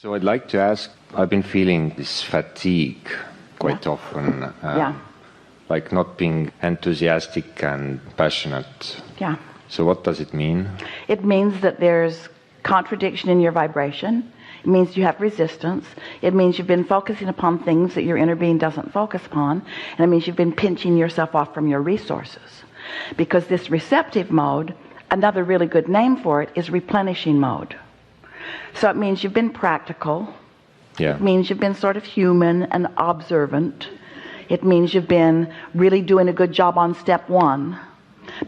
So I'd like to ask, I've been feeling this fatigue quite often, like not being enthusiastic and passionate. Yeah. So what does it mean? It means that there's contradiction in your vibration. It means you have resistance. It means you've been focusing upon things that your inner being doesn't focus upon. And it means you've been pinching yourself off from your resources. Because this receptive mode, another really good name for it, is replenishing mode. So it means you've been practical. Yeah. It means you've been sort of human and observant. It means you've been really doing a good job on step one.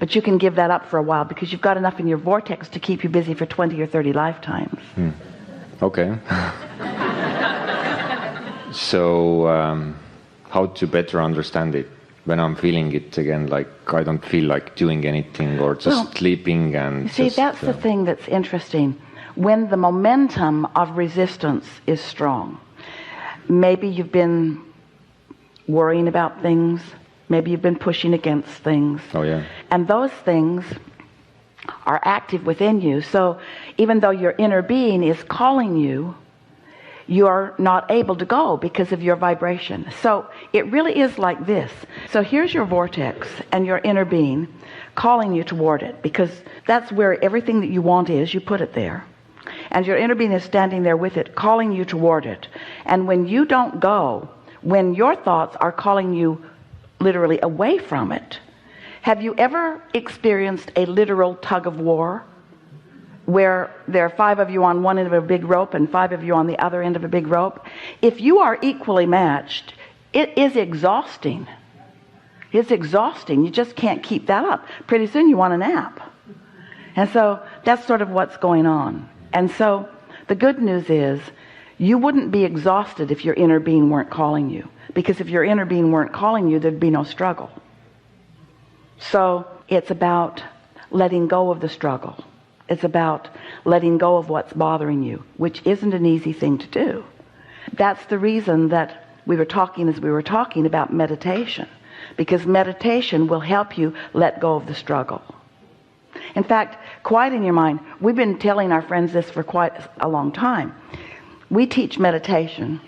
But you can give that up for a while because you've got enough in your vortex to keep you busy for 20 or 30 lifetimes. Okay. So how to better understand it when I'm feeling it again, like I don't feel like doing anything or just sleeping and see, that's the thing that's interesting. When the momentum of resistance is strong, maybe you've been worrying about things, maybe you've been pushing against things. Oh, yeah. And those things are active within you. So even though your inner being is calling you, you're not able to go because of your vibration. So it really is like this. So here's your vortex and your inner being calling you toward it, because that's where everything that you want is. You put it there. And your inner being is standing there with it, calling you toward it. And when you don't go, when your thoughts are calling you literally away from it, have you ever experienced a literal tug of war where there are 5 of you on one end of a big rope and 5 of you on the other end of a big rope? If you are equally matched, it is exhausting. It's exhausting. You just can't keep that up. Pretty soon you want a nap. And so that's sort of what's going on. And so the good news is you wouldn't be exhausted if your inner being weren't calling you. Because if your inner being weren't calling you, there'd be no struggle. So it's about letting go of the struggle. It's about letting go of what's bothering you, which isn't an easy thing to do. That's the reason that we were talking about meditation, because meditation will help you let go of the struggle. In fact, quiet in your mind, we've been telling our friends this for quite a long time. We teach meditation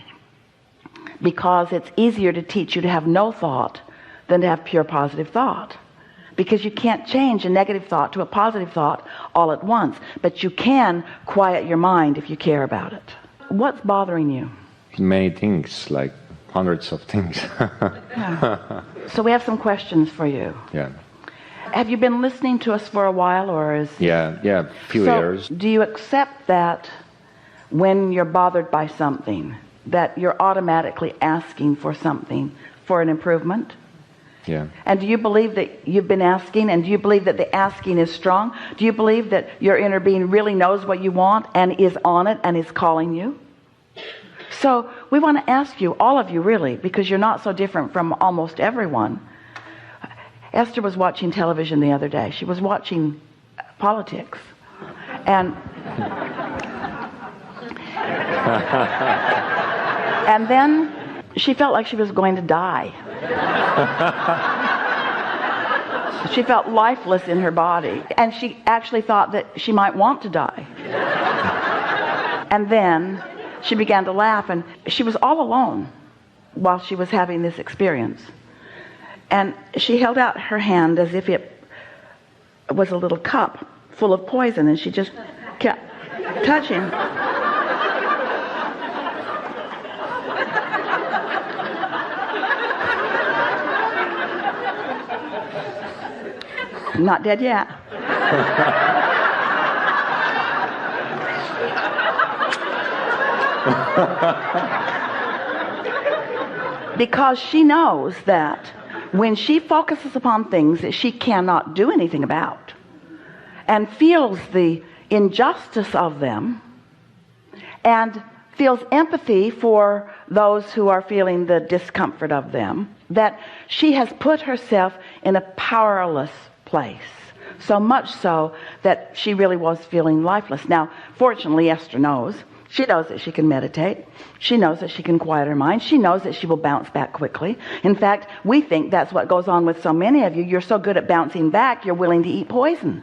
because it's easier to teach you to have no thought than to have pure positive thought. Because you can't change a negative thought to a positive thought all at once. But you can quiet your mind if you care about it. What's bothering you? Many things, like hundreds of things. Yeah. So we have some questions for you. Yeah. Have you been listening to us for a while, or is... Yeah, a few years. Do you accept that when you're bothered by something, that you're automatically asking for something for an improvement? Yeah. And do you believe that you've been asking, and do you believe that the asking is strong? Do you believe that your inner being really knows what you want and is on it and is calling you? So we want to ask you, all of you really, because you're not so different from almost everyone. Esther was watching television the other day. She was watching politics. And and then she felt like she was going to die. She felt lifeless in her body, and she actually thought that she might want to die. And then she began to laugh, and she was all alone while she was having this experience. And she held out her hand as if it was a little cup full of poison, and she just kept touching. Not dead yet. Because she knows that when she focuses upon things that she cannot do anything about and feels the injustice of them and feels empathy for those who are feeling the discomfort of them, that she has put herself in a powerless place. So much so that she really was feeling lifeless. Now, fortunately, Esther knows. She knows that she can meditate. She knows that she can quiet her mind. She knows that she will bounce back quickly. In fact, we think that's what goes on with so many of you. You're so good at bouncing back, you're willing to eat poison.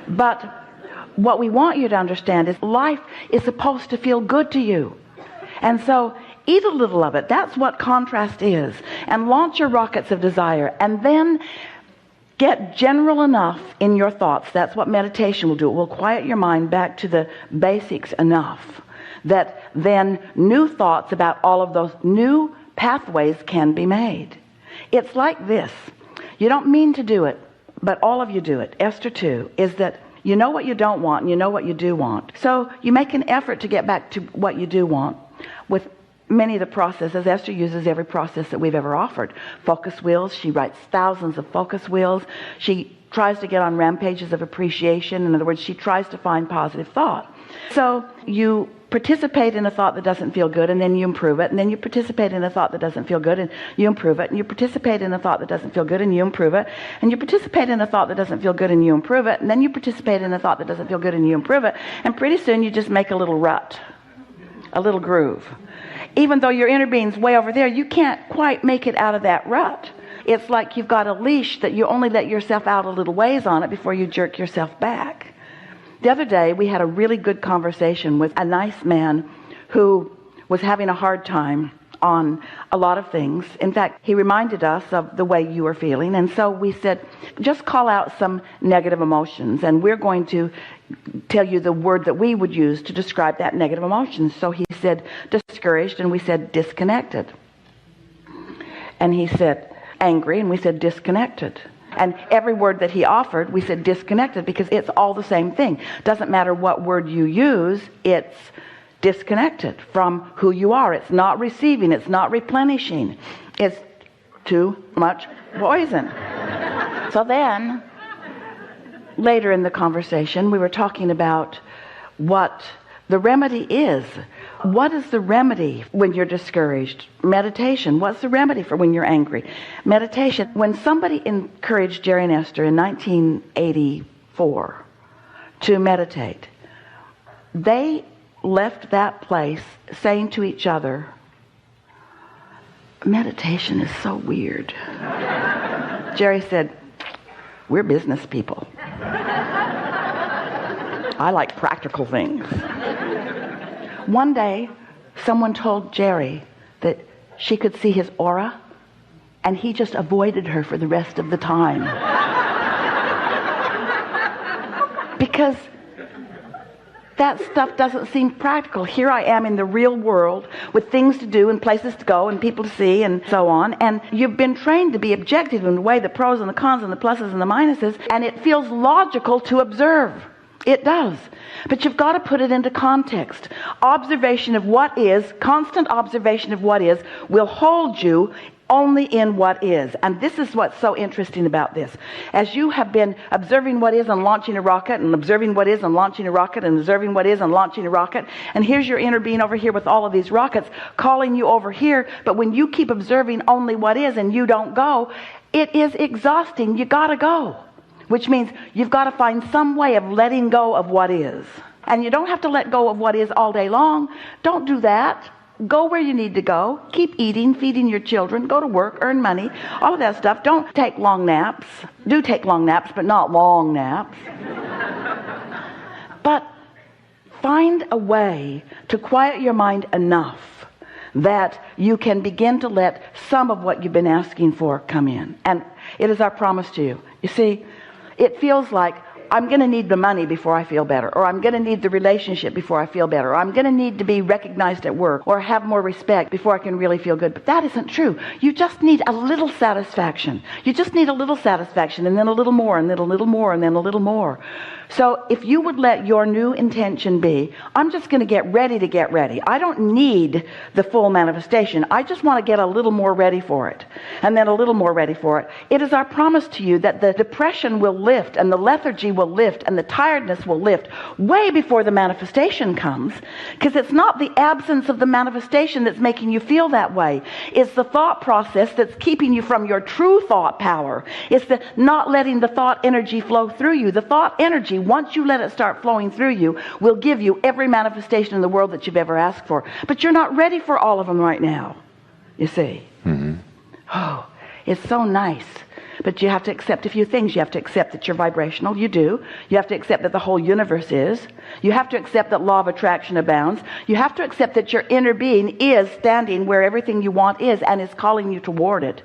But what we want you to understand is life is supposed to feel good to you. And so eat a little of it. That's what contrast is. And launch your rockets of desire. And then get general enough in your thoughts. That's what meditation will do. It will quiet your mind back to the basics enough that then new thoughts about all of those new pathways can be made. It's like this. You don't mean to do it, but all of you do it. Esther 2 is that you know what you don't want and you know what you do want. So you make an effort to get back to what you do want with many of the processes. Esther uses every process that we've ever offered. Focus wheels. She writes thousands of focus wheels. She tries to get on rampages of appreciation. In other words, she tries to find positive thought. So you participate in a thought that doesn't feel good, and then you improve it, and then you participate in a thought that doesn't feel good, and you improve it, and you participate in a thought that doesn't feel good, and you improve it, and you participate in a thought that doesn't feel good, and you improve it, and then you participate in a thought that doesn't feel good, and you improve it, and pretty soon you just make a little rut, a little groove. Even though your inner being's way over there, you can't quite make it out of that rut. It's like you've got a leash that you only let yourself out a little ways on it before you jerk yourself back. The other day, we had a really good conversation with a nice man who was having a hard time on a lot of things. In fact, he reminded us of the way you were feeling. And so we said, just call out some negative emotions. And we're going to tell you the word that we would use to describe that negative emotion. So he said discouraged, and we said disconnected. And he said angry, and we said disconnected. And every word that he offered, we said disconnected, because it's all the same thing. Doesn't matter what word you use, it's disconnected from who you are. It's not receiving. It's not replenishing. It's too much poison. So then, later in the conversation, we were talking about what the remedy is. What is the remedy when you're discouraged? Meditation. What's the remedy for when you're angry? Meditation. When somebody encouraged Jerry and Esther in 1984 to meditate, they left that place saying to each other, meditation is so weird. Jerry said, we're business people. I like practical things. One day, someone told Jerry that she could see his aura, and he just avoided her for the rest of the time. Because that stuff doesn't seem practical. Here I am in the real world with things to do and places to go and people to see and so on. And you've been trained to be objective and weigh the pros and the cons and the pluses and the minuses, and it feels logical to observe. It does. But you've got to put it into context. Observation of what is, constant observation of what is, will hold you only in what is. And this is what's so interesting about this. As you have been observing what is and launching a rocket, and observing what is and launching a rocket, and observing what is and launching a rocket, and here's your inner being over here with all of these rockets calling you over here, but when you keep observing only what is and you don't go, it is exhausting. You got to go. Which means you've got to find some way of letting go of what is. And you don't have to let go of what is all day long. Don't do that. Go where you need to go. Keep eating, feeding your children, go to work, earn money, all of that stuff. Don't take long naps. Do take long naps, but not long naps. But find a way to quiet your mind enough that you can begin to let some of what you've been asking for come in. And it is our promise to you. You see, it feels like I'm going to need the money before I feel better, or I'm going to need the relationship before I feel better, or I'm going to need to be recognized at work, or have more respect before I can really feel good. But that isn't true. You just need a little satisfaction. You just need a little satisfaction, and then a little more, and then a little more, and then a little more. So if you would let your new intention be, I'm just going to get ready to get ready. I don't need the full manifestation. I just want to get a little more ready for it, and then a little more ready for it. It is our promise to you that the depression will lift, and the lethargy will lift, and the tiredness will lift way before the manifestation comes, because it's not the absence of the manifestation that's making you feel that way. It's the thought process that's keeping you from your true thought power. It's the not letting the thought energy flow through you. The thought energy, once you let it start flowing through you, will give you every manifestation in the world that you've ever asked for. But you're not ready for all of them right now, you see. Mm-hmm. Oh, it's so nice But you have to accept a few things. You have to accept that you're vibrational. You do. You have to accept that the whole universe is. You have to accept that law of attraction abounds. You have to accept that your inner being is standing where everything you want is and is calling you toward it.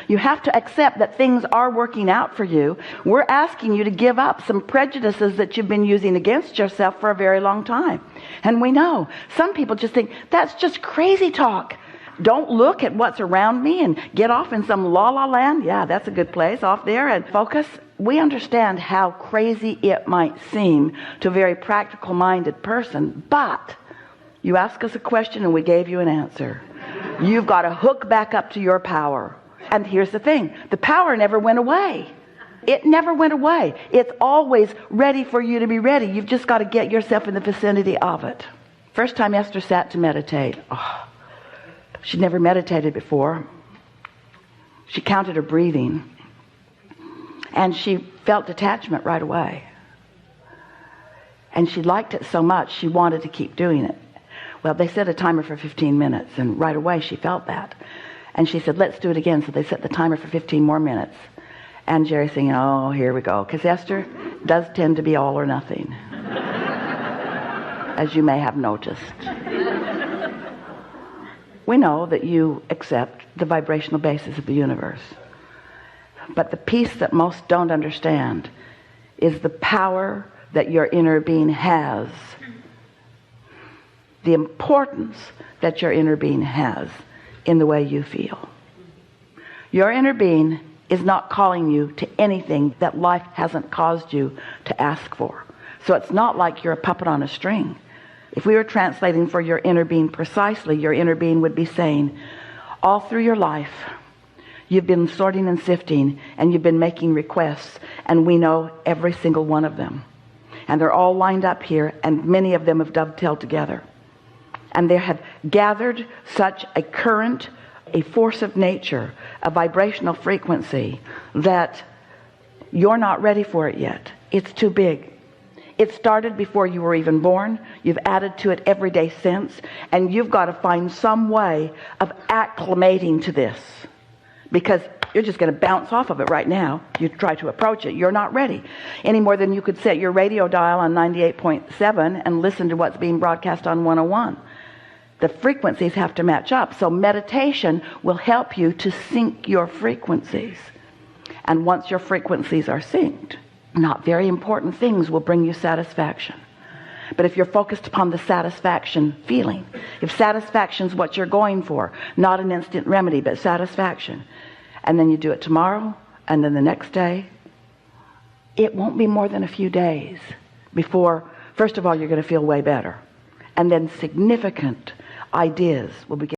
You have to accept that things are working out for you. We're asking you to give up some prejudices that you've been using against yourself for a very long time. And we know some people just think that's just crazy talk. Don't look at what's around me and get off in some la-la land. Yeah, that's a good place, off there, and focus. We understand how crazy it might seem to a very practical-minded person, but you ask us a question and we gave you an answer. You've got to hook back up to your power. And here's the thing, the power never went away. It never went away. It's always ready for you to be ready. You've just got to get yourself in the vicinity of it. First time Esther sat to meditate, she'd never meditated before. She counted her breathing. And she felt detachment right away. And she liked it so much, she wanted to keep doing it. Well, they set a timer for 15 minutes, and right away she felt that. And she said, let's do it again. So they set the timer for 15 more minutes. And Jerry's thinking, oh, here we go. Because Esther does tend to be all or nothing, as you may have noticed. We know that you accept the vibrational basis of the universe. But the piece that most don't understand is the power that your inner being has. The importance that your inner being has in the way you feel. Your inner being is not calling you to anything that life hasn't caused you to ask for. So it's not like you're a puppet on a string. If we were translating for your inner being precisely, your inner being would be saying, all through your life, you've been sorting and sifting, and you've been making requests, and we know every single one of them. And they're all lined up here, and many of them have dovetailed together. And they have gathered such a current, a force of nature, a vibrational frequency, that you're not ready for it yet. It's too big. It started before you were even born. You've added to it every day since, and you've got to find some way of acclimating to this, because you're just going to bounce off of it right now. You try to approach it, you're not ready any more than you could set your radio dial on 98.7 and listen to what's being broadcast on 101. The frequencies have to match up. So meditation will help you to sync your frequencies. And once your frequencies are synced, not very important things will bring you satisfaction. But if you're focused upon the satisfaction feeling, if satisfaction's what you're going for, not an instant remedy, but satisfaction, and then you do it tomorrow, and then the next day, it won't be more than a few days before, first of all, you're going to feel way better. And then significant ideas will begin.